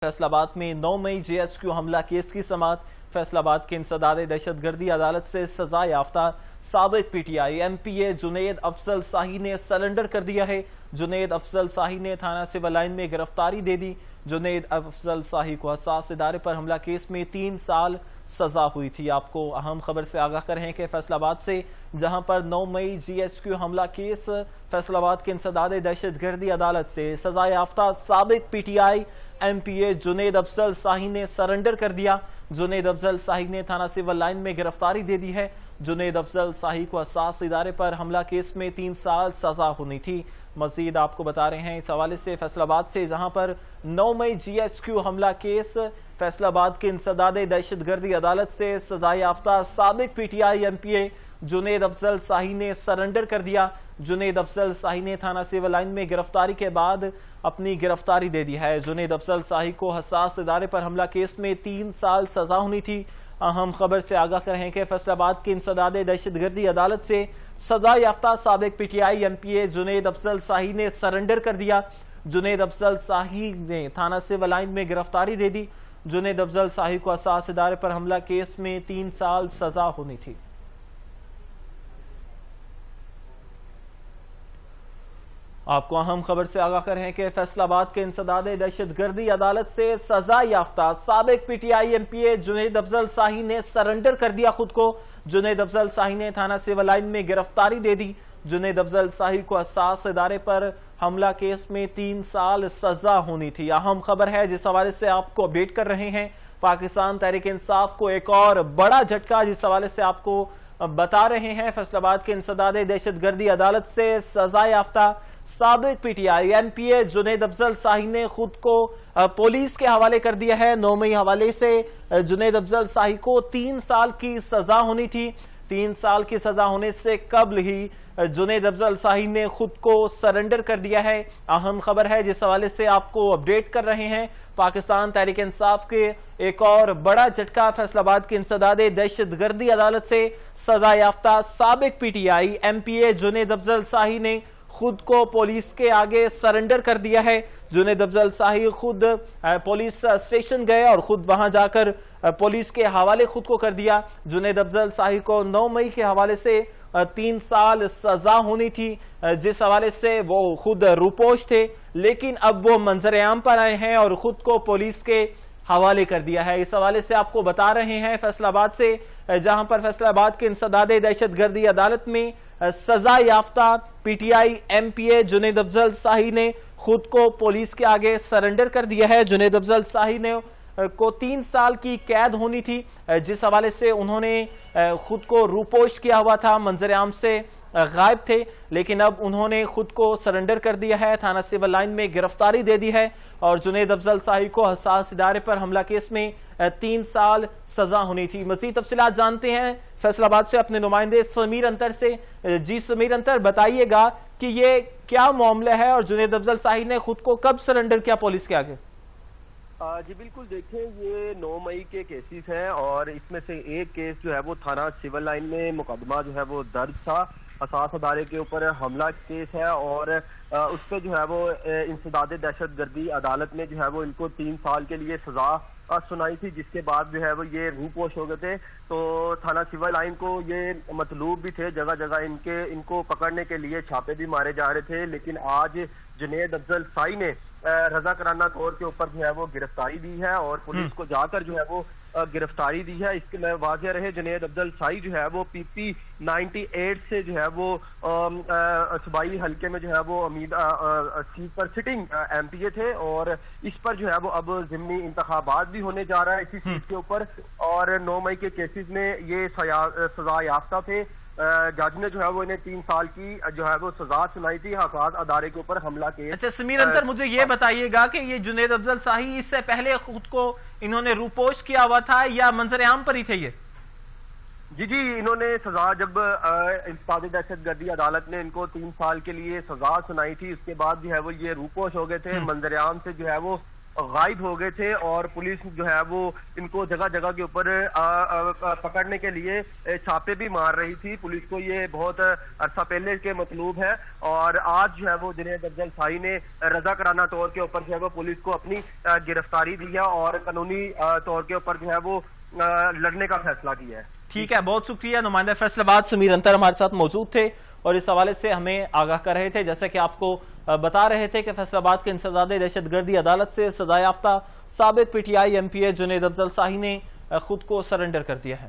फैसला आबाद में 9 मई जेएचक्यू हमला केस की समाअत। फैसला आबाद के इंसदाद दहशतगर्दी अदालत से सजा याफ्ता साबिक पीटीआई एमपीए जुनेद अफजल शाही ने सरेंडर कर दिया है। जुनेद अफजल शाही ने थाना सिविल लाइन में गिरफ्तारी दे दी। जुनेद अफजल शाही को हसास इदारे पर हमला केस में 3 साल सजा हुई थी। आपको अहम खबर से आगाह कर रहे हैं कि फैसलाबाद से जहां पर 9 मई जीएचक्यू हमला केस फैसलाबाद के इंसदाद दहशतगर्दी अदालत से सजा याफ्ता साबिक पीटीआई एमपीए जुनेद अफजल शाही ने सरेंडर कर दिया। जुनेद अफजल शाही ने थाना सिविल लाइन में गिरफ्तारी दे दी है। जुनेद अफजल शाही को हसास इदारे पर हमला केस में 3 साल सजा होनी थी। मजीद आपको बता रहे हैं इस हवाले से फैसलाबाद से जहां पर 9 मई जीएचक्यू हमला केस फैसलाबाद के इंसदाद दहशतगर्दी अदालत से सजा याफ्ता साबिक पीटीआई एमपीए जुनेद अफजल शाही ने सरेंडर कर दिया। जुनेद अफजल शाही ने थाना सिविल लाइन में गिरफ्तारी के बाद अपनी गिरफ्तारी दे दी है। जुनेद अफजल शाही को हसास इदारे पर हमला केस में 3 साल सजा होनी थी। अहम खबर से आगाह कर रहे हैं कि फैसलाबाद के इंसदाद दहशतगर्दी अदालत से सजा याफ्ता साबिक पीटीआई एमपीए जुनेद अफजल शाही ने सरेंडर कर दिया। जुनेद अफजल शाही ने थाना सिविल लाइन में गिरफ्तारी दे दी। जुनेद अफजल शाही को हसास इदारे पर हमला केस में 3 साल सजा होनी थी। आपको अहम खबर से आगाह कर रहे हैं कि फैसलाबाद के इंसदाद दहशतगर्दी अदालत से सजा याफ्ता साबिक पीटीआई एमपीए जुनेद अफजल शाही ने सरेंडर कर दिया खुद को। जुनेद अफजल शाही ने थाना सिविल लाइन में गिरफ्तारी दे दी। जुनेद अफजल शाही को हसास इदारे पर हमला केस में 3 साल सजा होनी थी। अहम खबर है जिस हवाले से आपको अपडेट कर रहे हैं। पाकिस्तान तहरीक इंसाफ को एक और बड़ा झटका जिस हवाले से आपको बता रहे हैं। फैसलाबाद के इंसदाद दहशतगर्दी अदालत से सजा याफ्ता साबिक पीटीआई एमपीए जुनेद अफजल शाही ने खुद को पुलिस के हवाले कर दिया है। 9 मई हवाले से जुनेद अफजल शाही को 3 साल की सजा होनी थी। 3 साल की सजा होने से कबल ही जुनेद अफजल शाही ने खुद को सरेंडर कर दिया है। अहम खबर है जिस हवाले से आपको अपडेट कर रहे हैं। पाकिस्तान तहरीक इंसाफ के एक और बड़ा झटका फैसलाबाद की इंसदाद दहशतगर्दी अदालत से सजा याफ्ता साबिक पीटीआई एमपीए जुनेद अफजल शाही ने खुद को पुलिस के आगे सरेंडर कर दिया है। जुनेद अफजल शाही खुद पुलिस स्टेशन गए और खुद वहां जाकर पुलिस के हवाले खुद को कर दिया। जुनेद अफजल शाही को 9 मई के हवाले से 3 साल सजा होनी थी, जिस हवाले से वो खुद रूपोश थे, लेकिन अब वो मंजर आम पर आए हैं और खुद को पुलिस के हवाले कर दिया है। इस हवाले से आपको बता रहे हैं फैसलाबाद से जहां पर फैसलाबाद के इंसदाद दहशतगर्दी अदालत में सजा याफ्ता पीटीआई एमपीए जुनेद अफजल शाही ने खुद को पुलिस के आगे सरेंडर कर दिया है। जुनेद अफजल शाही ने को 3 साल की कैद होनी थी, जिस हवाले से उन्होंने खुद को रूपोश किया हुआ था, मंजर आम से गायब थे, लेकिन अब उन्होंने खुद को सरेंडर कर दिया है। थाना सिविल लाइन में गिरफ्तारी दे दी है और जुनेद अफजल शाही को हसास इदारे पर हमला केस में 3 साल सजा होनी थी। मज़ीद तफसीलात जानते हैं फैसलाबाद से अपने नुमाइंदे समीर अंतर से। जी समीर अंतर, बताइएगा कि ये क्या मामला है और जुनेद अफजल शाही ने खुद को कब सरेंडर किया पुलिस के आगे? जी बिल्कुल, देखें ये 9 मई के केसेस हैं और इसमें से एक केस जो है वो थाना सिविल लाइन में मुकदमा जो है वो दर्ज था। हसास अदारे के ऊपर हमला केस है और उस पर जो है वो इंसदाद दहशतगर्दी अदालत ने जो है वो इनको 3 साल के लिए सजा सुनाई थी, जिसके बाद जो है वो ये रूपोश हो गए थे। तो थाना सिविल लाइन को ये मतलूब भी थे, जगह जगह इनको पकड़ने के लिए छापे भी मारे जा रहे थे, लेकिन आज जुनेद अफजल शाही ने रजाकाराना तौर के ऊपर जो है वो गिरफ्तारी दी है और पुलिस को जाकर जो है वो गिरफ्तारी दी है। इसके में वाज़ेह रहे जुनेद अफजल शाही जो है वो PP 98 से जो है वो सूबाई हल्के में जो है वो सीट पर सिटिंग एमपीए थे और इस पर जो है वो अब ज़िमनी इंतखाबात भी होने जा रहा है इसी सीट के ऊपर। और 9 मई के केसेस में ये सजा याफ्ता थे। जज ने जो है वो इन्हें 3 साल की जो है वो सजा सुनाई थी हसास अदारे के ऊपर हमला के। अच्छा समीर अंतर, मुझे ये बताइएगा कि ये जुनेद अफजल शाही इससे पहले खुद को इन्होंने रूपोश किया हुआ था या मंजर आम पर ही थे ये? जी, इन्होंने सजा जब इंसदाद दहशतगर्दी अदालत ने इनको 3 साल के लिए सजा सुनाई थी, उसके बाद जो है वो ये रूपोश हो गए थे। मंजर आम से जो है वो غائب ہو گئے تھے اور پولیس جو ہے وہ ان کو جگہ جگہ کے اوپر پکڑنے کے لیے چھاپے بھی مار رہی تھی. پولیس کو یہ بہت عرصہ پہلے کے مطلوب ہے اور آج جو ہے وہ جنید افضل شاہی نے رضا کرانہ طور کے اوپر جو ہے وہ پولیس کو اپنی گرفتاری دیا اور قانونی طور کے اوپر جو ہے وہ لڑنے کا فیصلہ کیا ہے. ٹھیک ہے، بہت شکریہ. نمائندہ فیصل آباد سمیر انتر ہمارے ساتھ موجود تھے اور اس حوالے سے ہمیں آگاہ کر رہے تھے، جیسا کہ آپ کو بتا رہے تھے کہ فیصل آباد کے انسداد دہشت گردی عدالت سے سزا یافتہ سابق P T I M P A Junaid Afzal Shahi نے خود کو سرنڈر کر دیا ہے.